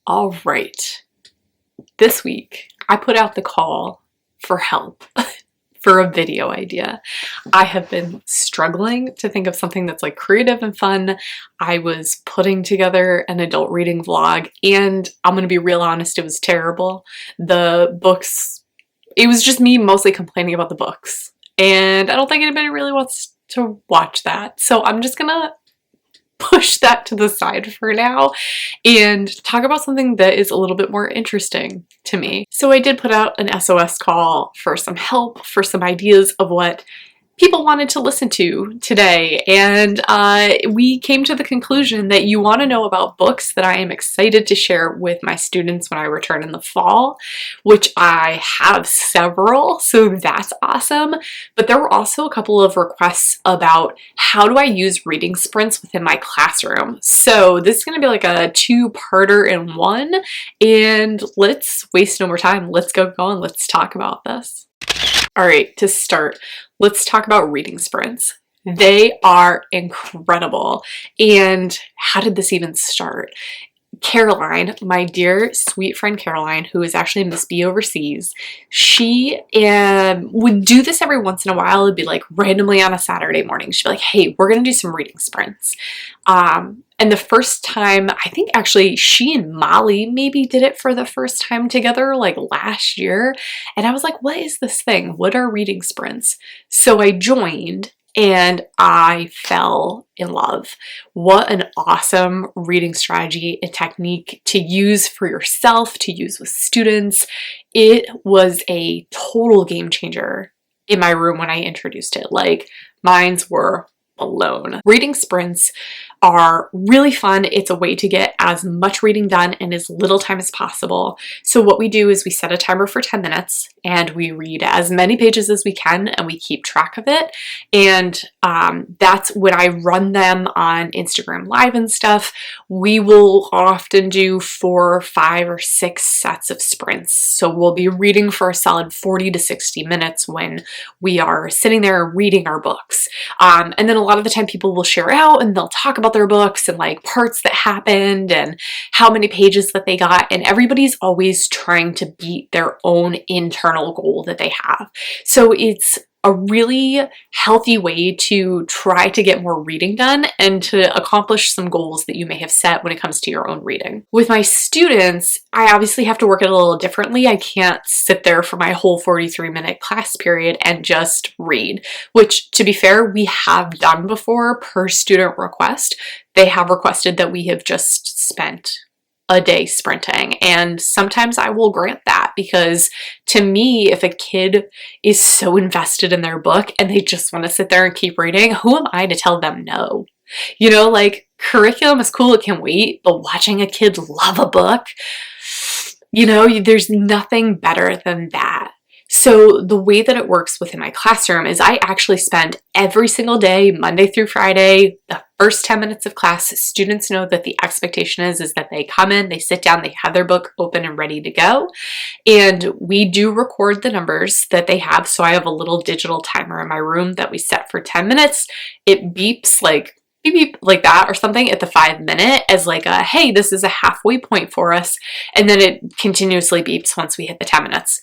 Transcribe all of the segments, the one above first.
All right, this week I put out the call for help for a video idea. I have been struggling to think of something that's like creative and fun. I was putting together an adult reading vlog and I'm gonna be real honest, it was terrible. The books, it was just me mostly complaining about the books and I don't think anybody really wants to watch that. So I'm just gonna push that to the side for now and talk about something that is a little bit more interesting to me. So I did put out an SOS call for some help, for some ideas of what people wanted to listen to today, and we came to the conclusion that you want to know about books that I am excited to share with my students when I return in the fall, which I have several, so that's awesome. But there were also a couple of requests about how do I use reading sprints within my classroom. So this is going to be like a two-parter in one, and let's waste no more time. Let's go and let's talk about this. All right, to start, let's talk about reading sprints. They are incredible. And how did this even start? Caroline, my dear sweet friend Caroline, who is actually Miss B overseas, she would do this every once in a while. It'd be like randomly on a Saturday morning. She'd be like, hey, we're gonna do some reading sprints. And the first time, I think actually she and Molly maybe did it for the first time together like last year. And I was like, what is this thing? What are reading sprints? So I joined and I fell in love. What an awesome reading strategy and technique to use for yourself, to use with students. It was a total game changer in my room when I introduced it. Like, minds were blown. Reading sprints are really fun. It's a way to get as much reading done in as little time as possible. So what we do is we set a timer for 10 minutes and we read as many pages as we can and we keep track of it. And that's when I run them on Instagram Live and stuff. We will often do 4, 5, or 6 sets of sprints. So we'll be reading for a solid 40 to 60 minutes when we are sitting there reading our books. And then a lot of the time people will share out and they'll talk about their books and like parts that happened and how many pages that they got, and everybody's always trying to beat their own internal goal that they have. So it's a really healthy way to try to get more reading done and to accomplish some goals that you may have set when it comes to your own reading. With my students, I obviously have to work it a little differently. I can't sit there for my whole 43-minute class period and just read, which, to be fair, we have done before per student request. They have requested that we have just spent a day sprinting, and sometimes I will grant that, because to me, if a kid is so invested in their book and they just want to sit there and keep reading, who am I to tell them no? You know, like, curriculum is cool, it can wait, but watching a kid love a book, you know, there's nothing better than that. So the way that it works within my classroom is I actually spend every single day, Monday through Friday, the first 10 minutes of class, students know that the expectation is that they come in, they sit down, they have their book open and ready to go. And we do record the numbers that they have. So I have a little digital timer in my room that we set for 10 minutes. It beeps like beep, beep, like that or something at the 5-minute as like a, hey, this is a halfway point for us. And then it continuously beeps once we hit the 10 minutes.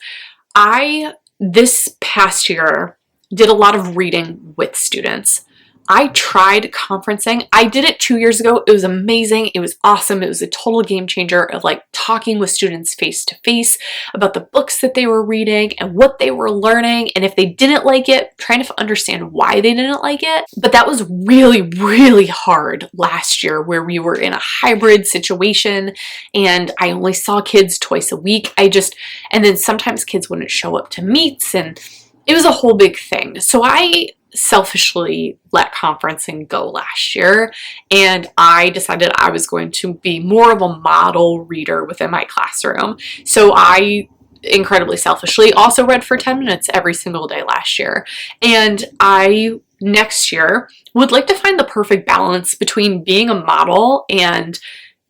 This past year, did a lot of reading with students. I tried conferencing. I did it 2 years ago. It was amazing. It was awesome. It was a total game changer of like talking with students face to face about the books that they were reading and what they were learning. And if they didn't like it, trying to understand why they didn't like it. But that was really, really hard last year, where we were in a hybrid situation and I only saw kids twice a week. And then sometimes kids wouldn't show up to meets, and it was a whole big thing. So I selfishly let conferencing go last year, and I decided I was going to be more of a model reader within my classroom. So I incredibly selfishly also read for 10 minutes every single day last year. And I next year would like to find the perfect balance between being a model and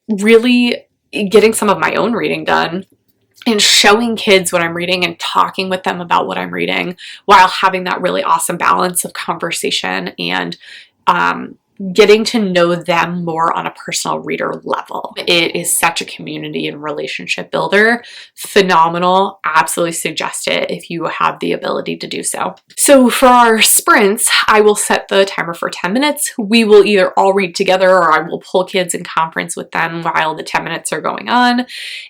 really getting some of my own reading done and showing kids what I'm reading and talking with them about what I'm reading, while having that really awesome balance of conversation and getting to know them more on a personal reader level. It is such a community and relationship builder. Phenomenal. Absolutely suggest it if you have the ability to do so. So for our sprints, I will set the timer for 10 minutes. We will either all read together or I will pull kids in conference with them while the 10 minutes are going on.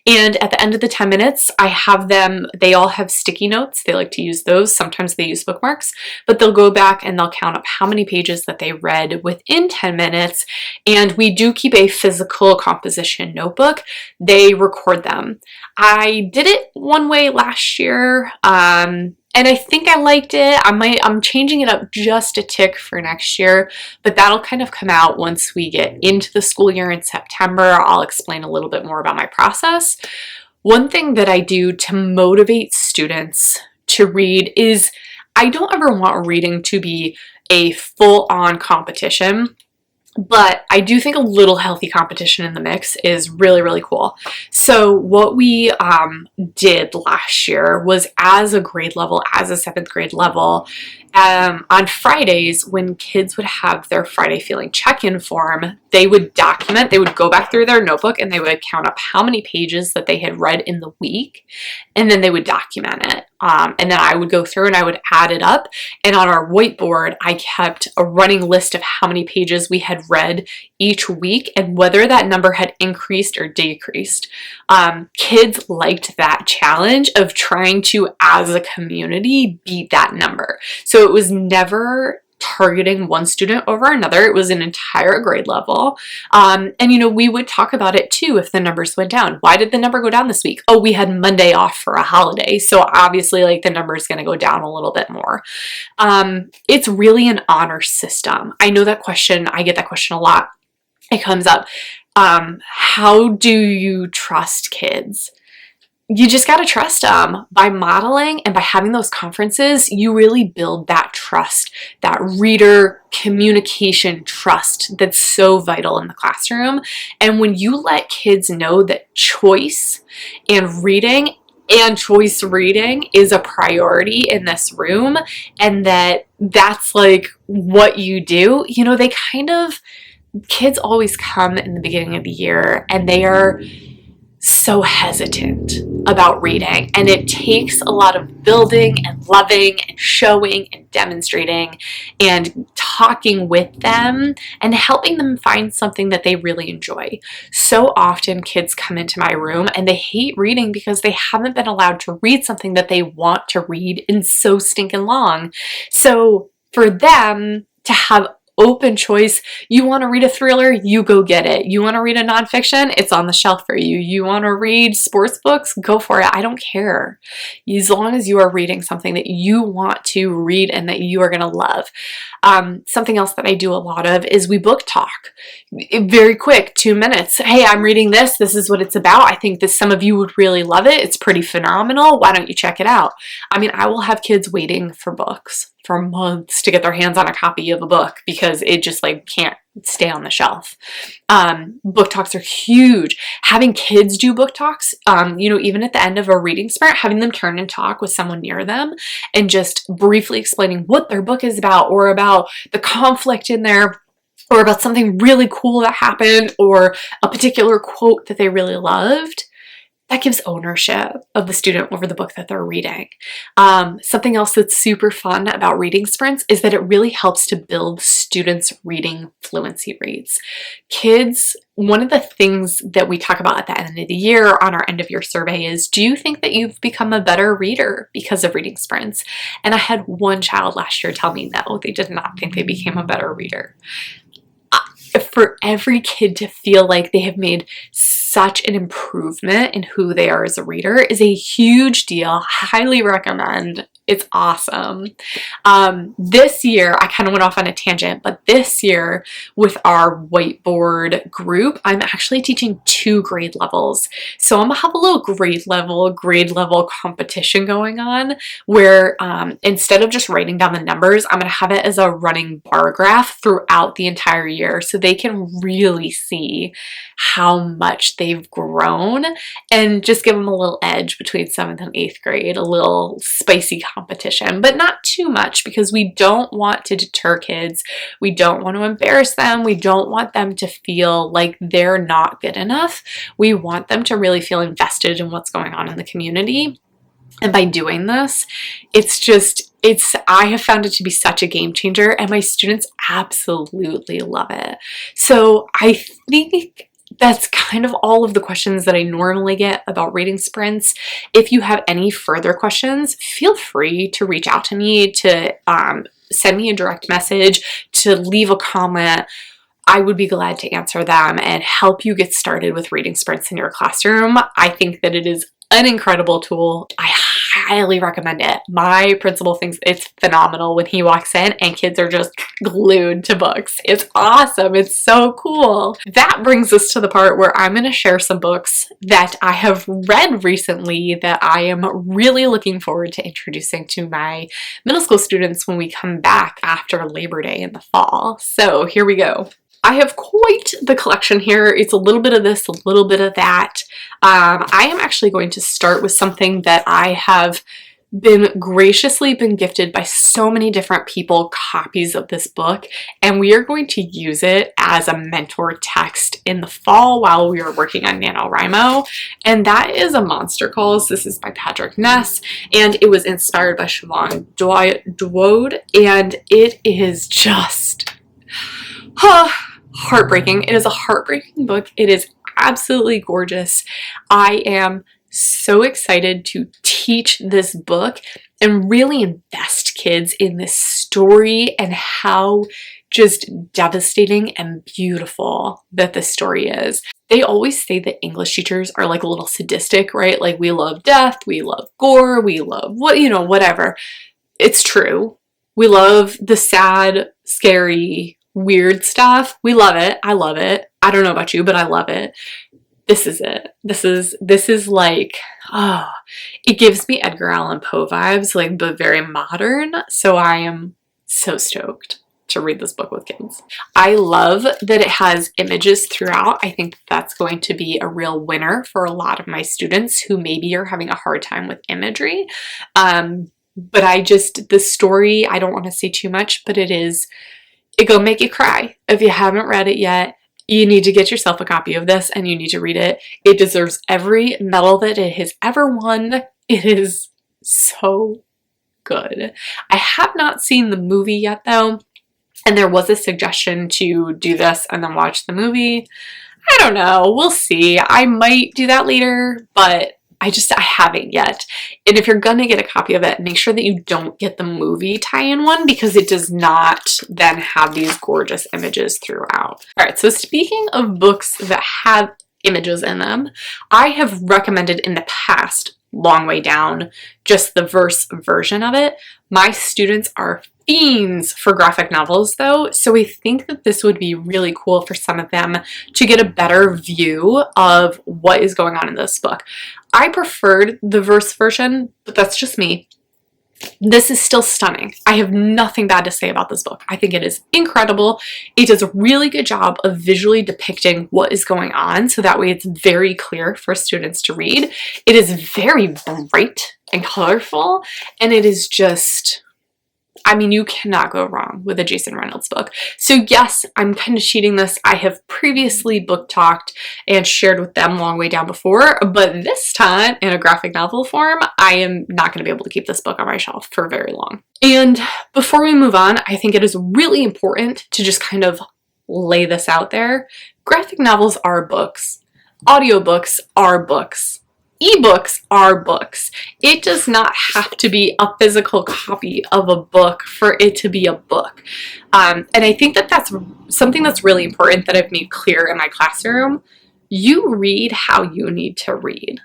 And at the end of the 10 minutes, I have them, they all have sticky notes. They like to use those. Sometimes they use bookmarks, but they'll go back and they'll count up how many pages that they read within 10 minutes. And we do keep a physical composition notebook. They record them. I did it one way last year, and I think I liked it. I'm changing it up just a tick for next year, but that'll kind of come out once we get into the school year in September. I'll explain a little bit more about my process. One thing that I do to motivate students to read is I don't ever want reading to be a full-on competition, but I do think a little healthy competition in the mix is really, really cool. So what we did last year was as a grade level, as a 7th grade level, on Fridays when kids would have their Friday feeling check-in form, they would document, they would go back through their notebook and they would count up how many pages that they had read in the week, and then they would document it. And then I would go through and I would add it up. And on our whiteboard, I kept a running list of how many pages we had read each week and whether that number had increased or decreased. Kids liked that challenge of trying to, as a community, beat that number. So it was never targeting one student over another. It was an entire grade level. And we would talk about it too if the numbers went down. Why did the number go down this week? Oh, we had Monday off for a holiday. So obviously the number is going to go down a little bit more. It's really an honor system. I know that question, I get that question a lot. It comes up. How do you trust kids? You just got to trust them. By modeling and by having those conferences, you really build that trust, that reader communication trust that's so vital in the classroom. And when you let kids know that choice and reading and choice reading is a priority in this room and that's like what you do, they kids always come in the beginning of the year and they are so hesitant about reading, and it takes a lot of building and loving and showing and demonstrating and talking with them and helping them find something that they really enjoy. So often kids come into my room and they hate reading because they haven't been allowed to read something that they want to read in so stinking long. So for them to have open choice, you want to read a thriller, you go get it. You want to read a nonfiction, it's on the shelf for you. You want to read sports books, go for it. I don't care. As long as you are reading something that you want to read and that you are going to love. Something else that I do a lot of is we book talk. Very quick, 2 minutes. Hey, I'm reading this. This is what it's about. I think that some of you would really love it. It's pretty phenomenal. Why don't you check it out? I will have kids waiting for books for months to get their hands on a copy of a book because it just can't stay on the shelf. Book talks are huge. Having kids do book talks, even at the end of a reading sprint, having them turn and talk with someone near them and just briefly explaining what their book is about or about the conflict in there or about something really cool that happened or a particular quote that they really loved. That gives ownership of the student over the book that they're reading. Something else that's super fun about reading sprints is that it really helps to build students' reading fluency rates. Kids, one of the things that we talk about at the end of the year on our end of year survey is, do you think that you've become a better reader because of reading sprints? And I had one child last year tell me no, they did not think they became a better reader. For every kid to feel like they have made such an improvement in who they are as a reader is a huge deal. Highly recommend. It's awesome. This year, I kind of went off on a tangent, but this year with our whiteboard group, I'm actually teaching 2 grade levels. So I'm gonna have a little grade level competition going on where instead of just writing down the numbers, I'm gonna have it as a running bar graph throughout the entire year so they can really see how much they've grown and just give them a little edge between 7th and 8th grade, a little spicy competition, but not too much, because we don't want to deter kids. We don't want to embarrass them. We don't want them to feel like they're not good enough. We want them to really feel invested in what's going on in the community. And by doing this, I have found it to be such a game changer, and my students absolutely love it. So I think that's kind of all of the questions that I normally get about reading sprints. If you have any further questions, feel free to reach out to me, to send me a direct message, to leave a comment. I would be glad to answer them and help you get started with reading sprints in your classroom. I think that it is an incredible tool. I highly recommend it. My principal thinks it's phenomenal when he walks in and kids are just glued to books. It's awesome. It's so cool. That brings us to the part where I'm going to share some books that I have read recently that I am really looking forward to introducing to my middle school students when we come back after Labor Day in the fall. So here we go. I have quite the collection here. It's a little bit of this, a little bit of that. I am actually going to start with something that I have graciously been gifted by so many different people, copies of this book, and we are going to use it as a mentor text in the fall while we are working on NaNoWriMo, and that is A Monster Calls. This is by Patrick Ness, and it was inspired by Siobhan Dwode, and it is just heartbreaking. It is a heartbreaking book. It is absolutely gorgeous. I am so excited to teach this book and really invest kids in this story and how just devastating and beautiful that this story is. They always say that English teachers are like a little sadistic, right? Like, we love death, we love gore, we love whatever. It's true. We love the sad, scary, weird stuff. We love it. I love it. I don't know about you, but I love it. This is it. This is like, it gives me Edgar Allan Poe vibes, like, but very modern. So I am so stoked to read this book with kids. I love that it has images throughout. I think that's going to be a real winner for a lot of my students who maybe are having a hard time with imagery. But the story, I don't want to say too much, but it gonna make you cry. If you haven't read it yet, you need to get yourself a copy of this and you need to read it. It deserves every medal that it has ever won. It is so good. I have not seen the movie yet though, and there was a suggestion to do this and then watch the movie. I don't know. We'll see. I might do that later, but I haven't yet. And if you're gonna get a copy of it, make sure that you don't get the movie tie-in one, because it does not then have these gorgeous images throughout. All right, so speaking of books that have images in them, I have recommended in the past Long Way Down, just the verse version of it. My students are fiends for graphic novels though, so we think that this would be really cool for some of them to get a better view of what is going on in this book. I preferred the verse version, but that's just me. This is still stunning. I have nothing bad to say about this book. I think it is incredible. It does a really good job of visually depicting what is going on, so that way it's very clear for students to read. It is very bright and colorful, and it is just, I mean, you cannot go wrong with a Jason Reynolds book. So yes, I'm kind of cheating this. I have previously book talked and shared with them Long Way Down before, but this time in a graphic novel form, I am not going to be able to keep this book on my shelf for very long. And before we move on, I think it is really important to just kind of lay this out there. Graphic novels are books. Audiobooks are books. Ebooks are books. It does not have to be a physical copy of a book for it to be a book. And I think that that's something that's really important that I've made clear in my classroom. You read how you need to read.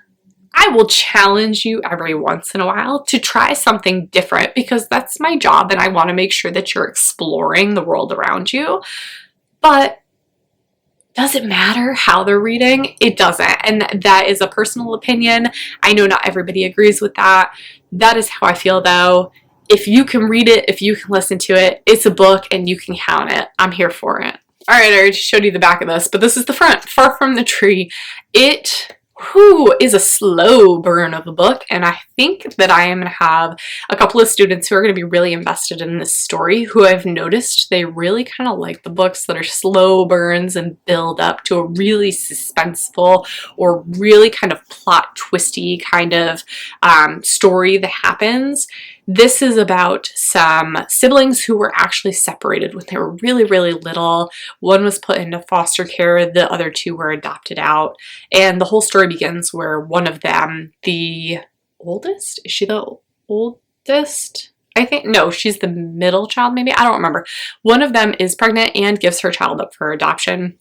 I will challenge you every once in a while to try something different, because that's my job and I want to make sure that you're exploring the world around you. But does it matter how they're reading? It doesn't. And that is a personal opinion. I know not everybody agrees with that. That is how I feel though. If you can read it, if you can listen to it, it's a book and you can count it. I'm here for it. Alright, I already showed you the back of this, but this is the front. Far from the Tree. It is a slow burn of a book, and I think that I am going to have a couple of students who are going to be really invested in this story, who I've noticed they really kind of like the books that are slow burns and build up to a really suspenseful or really kind of plot twisty kind of story that happens. This is about some siblings who were actually separated when they were really, really little. One was put into foster care, the other two were adopted out, and the whole story begins where one of them, the oldest? Is she the oldest? I think, no, she's the middle child maybe? I don't remember. One of them is pregnant and gives her child up for adoption.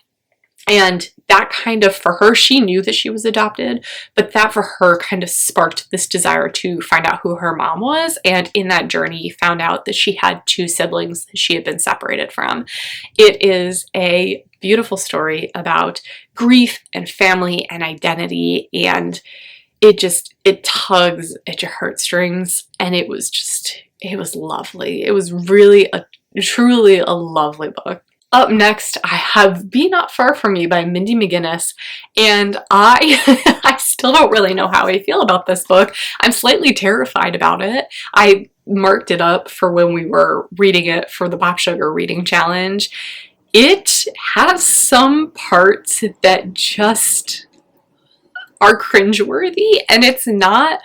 And that kind of, for her, she knew that she was adopted, but that for her kind of sparked this desire to find out who her mom was. And in that journey, found out that she had two siblings that she had been separated from. It is a beautiful story about grief and family and identity, and it tugs at your heartstrings, and it was lovely. It was really truly a lovely book. Up next, I have Be Not Far From Me by Mindy McGinnis, and I still don't really know how I feel about this book. I'm slightly terrified about it. I marked it up for when we were reading it for the Pop Sugar Reading Challenge. It has some parts that just are cringeworthy, and it's not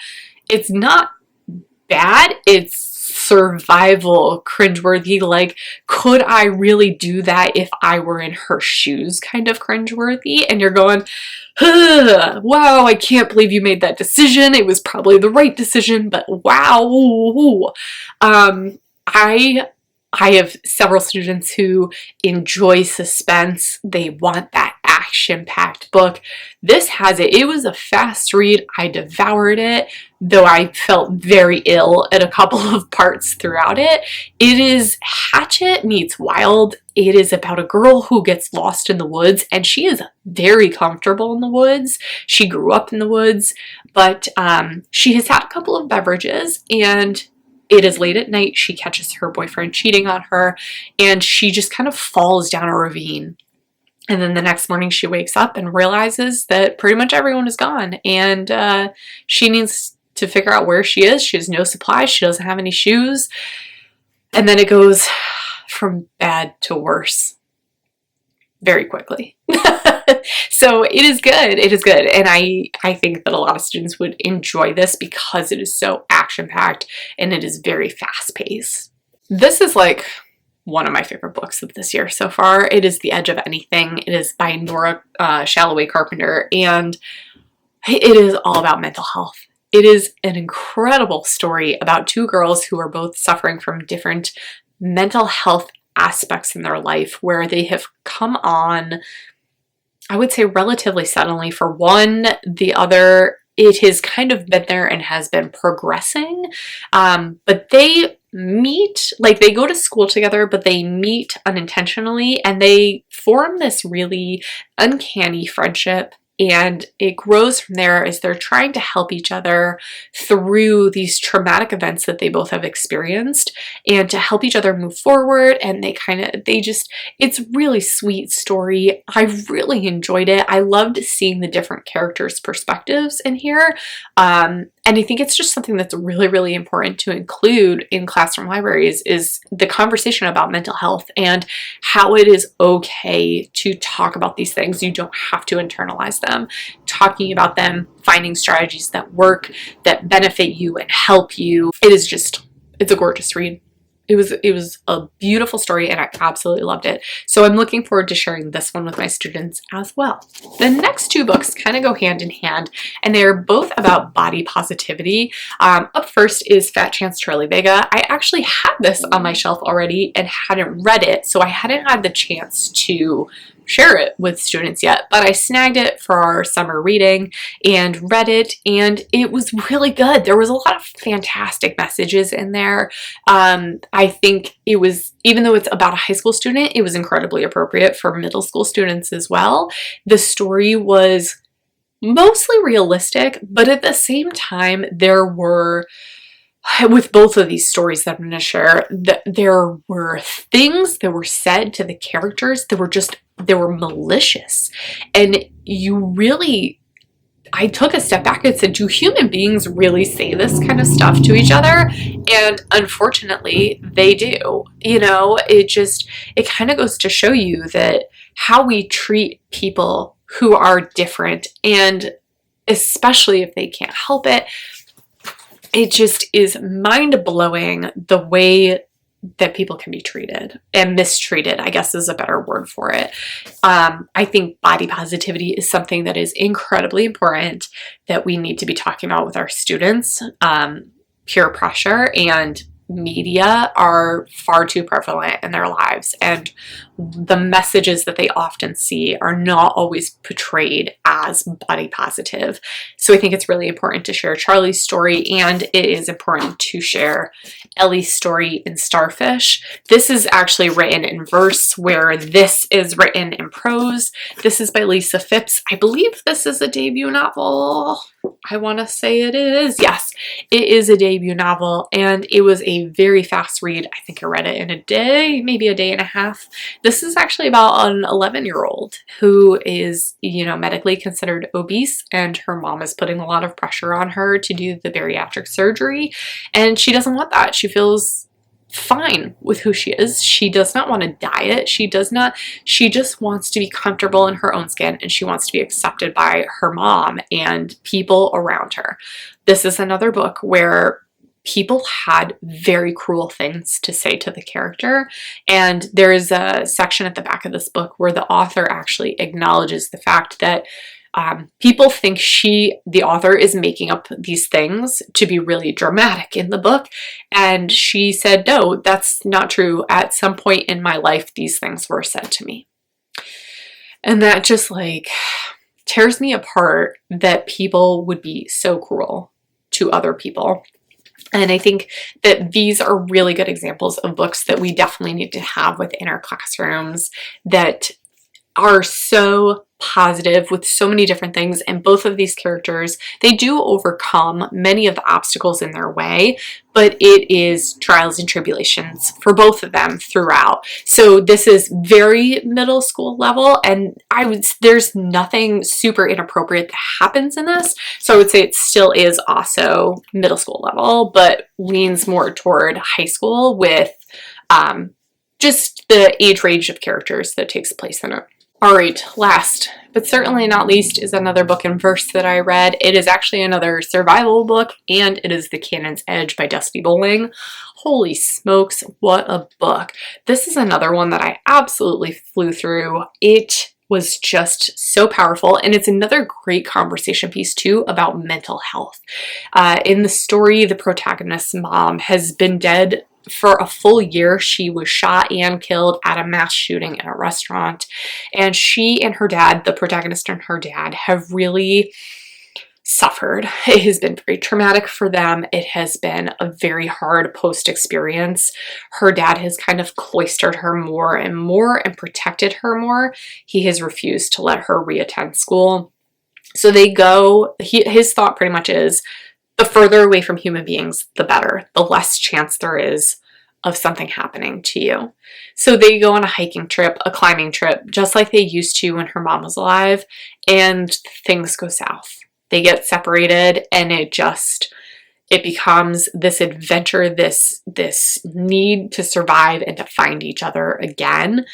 bad, it's survival cringeworthy, like, could I really do that if I were in her shoes kind of cringeworthy, and you're going, wow, I can't believe you made that decision, it was probably the right decision, but wow. I have several students who enjoy suspense. They want that action-packed book. This has it. It was a fast read. I devoured it, though I felt very ill at a couple of parts throughout it. It is Hatchet meets Wild. It is about a girl who gets lost in the woods, and she is very comfortable in the woods. She grew up in the woods, but she has had a couple of beverages, and it is late at night. She catches her boyfriend cheating on her, and she just kind of falls down a ravine. And then the next morning she wakes up and realizes that pretty much everyone is gone, and she needs to figure out where she is. She has no supplies. She doesn't have any shoes. And then it goes from bad to worse very quickly. So it is good. It is good. And I think that a lot of students would enjoy this because it is so action-packed and it is very fast-paced. This is like one of my favorite books of this year so far. It is The Edge of Anything. It is by Nora Shalloway Carpenter, and it is all about mental health. It is an incredible story about two girls who are both suffering from different mental health aspects in their life, where they have come on, I would say, relatively suddenly for one. The other, it has kind of been there and has been progressing, but they meet, like, they go to school together, but they meet unintentionally, and they form this really uncanny friendship. And it grows from there as they're trying to help each other through these traumatic events that they both have experienced, and to help each other move forward. And it's a really sweet story. I really enjoyed it. I loved seeing the different characters' perspectives in here. And I think it's just something that's really, really important to include in classroom libraries, is the conversation about mental health and how it is okay to talk about these things. You don't have to internalize them. Talking about them, finding strategies that work, that benefit you and help you. It's a gorgeous read. It was a beautiful story, and I absolutely loved it. So I'm looking forward to sharing this one with my students as well. The next two books kind of go hand in hand, and they're both about body positivity. Up first is Fat Chance Charlie Vega. I actually had this on my shelf already and hadn't read it, so I hadn't had the chance to share it with students yet, but I snagged it for our summer reading and read it, and it was really good. There was a lot of fantastic messages in there. I think it was, even though it's about a high school student, it was incredibly appropriate for middle school students as well. The story was mostly realistic, but at the same time, there were with both of these stories that I'm going to share, there were things that were said to the characters that were just, they were malicious. And I took a step back and said, do human beings really say this kind of stuff to each other? And unfortunately, they do. You know, it kind of goes to show you that how we treat people who are different, and especially if they can't help it, it just is mind-blowing the way that people can be treated and mistreated, I guess is a better word for it. I think body positivity is something that is incredibly important that we need to be talking about with our students. Peer pressure and media are far too prevalent in their lives, and the messages that they often see are not always portrayed as body positive. So I think it's really important to share Charlie's story, and it is important to share Ellie's story in Starfish. This is actually written in verse, where this is written in prose. This is by Lisa Phipps. I believe this is a debut novel. I want to say it is. Yes, it is a debut novel, and it was a very fast read. I think I read it in a day, maybe a day and a half. This is actually about an 11-year-old who is, you know, medically considered obese, and her mom is putting a lot of pressure on her to do the bariatric surgery, and she doesn't want that. She feels fine with who she is. She does not want to diet. She just wants to be comfortable in her own skin, and she wants to be accepted by her mom and people around her. This is another book where people had very cruel things to say to the character, and there is a section at the back of this book where the author actually acknowledges the fact that people think the author is making up these things to be really dramatic in the book. And she said, no, that's not true. At some point in my life, these things were said to me. And that just like tears me apart that people would be so cruel to other people. And I think that these are really good examples of books that we definitely need to have within our classrooms that are so positive with so many different things. And both of these characters, they do overcome many of the obstacles in their way, but it is trials and tribulations for both of them throughout. So this is very middle school level, and there's nothing super inappropriate that happens in this. So I would say it still is also middle school level, but leans more toward high school with just the age range of characters that takes place in it. All right, last but certainly not least is another book in verse that I read. It is actually another survival book, and it is The Canons Edge by Dusty Bowling. Holy smokes, what a book. This is another one that I absolutely flew through. It was just so powerful, and it's another great conversation piece too about mental health. In the story, the protagonist's mom has been dead for a full year. She was shot and killed at a mass shooting in a restaurant, and she and her dad, the protagonist and her dad, have really suffered. It has been very traumatic for them. It has been a very hard post experience. Her dad has kind of cloistered her more and more and protected her more. He has refused to let her reattend school. So they go, his thought pretty much is, the further away from human beings, the better, the less chance there is of something happening to you. So they go on a hiking trip, a climbing trip, just like they used to when her mom was alive, and things go south. They get separated, and it becomes this adventure, this need to survive and to find each other again,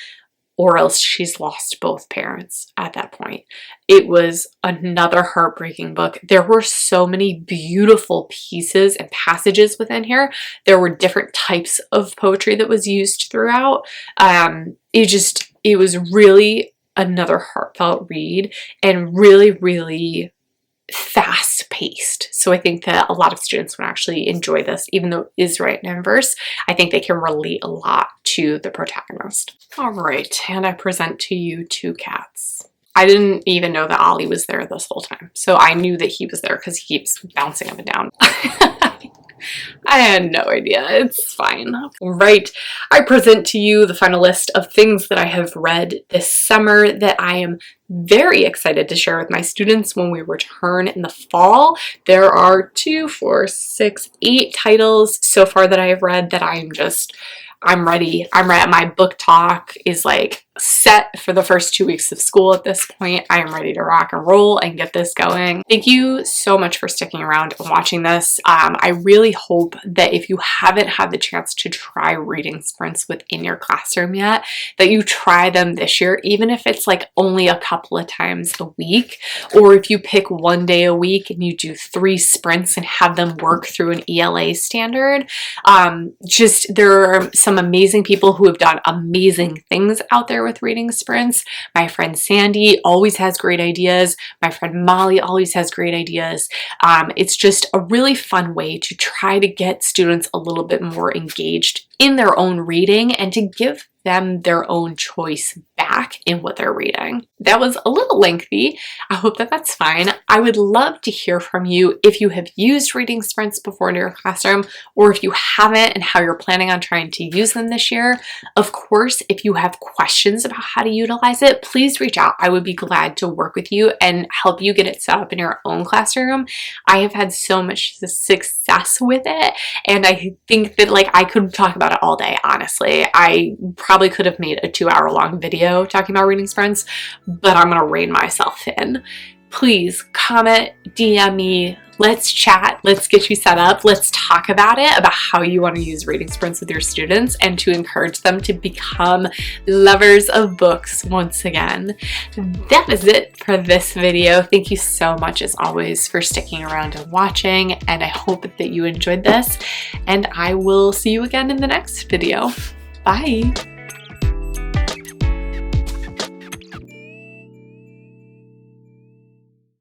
or else she's lost both parents at that point. It was another heartbreaking book. There were so many beautiful pieces and passages within here. There were different types of poetry that was used throughout. It was really another heartfelt read, and really, really fast-paced. So I think that a lot of students would actually enjoy this, even though it is written in verse. I think they can relate a lot to the protagonist. All right, and I present to you two cats. I didn't even know that Ollie was there this whole time, so I knew that he was there because he keeps bouncing up and down. I had no idea. It's fine. Right. I present to you the final list of things that I have read this summer that I am very excited to share with my students when we return in the fall. There are 2, 4, 6, 8 titles so far that I have read that I'm ready. My book talk is like set for the first 2 weeks of school at this point. I am ready to rock and roll and get this going. Thank you so much for sticking around and watching this. I really hope that if you haven't had the chance to try reading sprints within your classroom yet, that you try them this year, even if it's like only a couple of times a week, or if you pick 1 day a week and you do 3 sprints and have them work through an ELA standard. There are some amazing people who have done amazing things out there with reading sprints. My friend Sandy always has great ideas. My friend Molly always has great ideas. It's just a really fun way to try to get students a little bit more engaged in their own reading and to give them their own choice back in what they're reading. That was a little lengthy. I hope that that's fine. I would love to hear from you if you have used reading sprints before in your classroom, or if you haven't and how you're planning on trying to use them this year. Of course, if you have questions about how to utilize it, please reach out. I would be glad to work with you and help you get it set up in your own classroom. I have had so much success with it, and I think that I could talk about it all day, honestly. I probably could have made a 2-hour-long video talking about reading sprints, but I'm gonna rein myself in. Please comment, DM me, let's chat, let's get you set up, let's talk about it, about how you want to use reading sprints with your students and to encourage them to become lovers of books once again. That is it for this video. Thank you so much as always for sticking around and watching, and I hope that you enjoyed this, and I will see you again in the next video. Bye!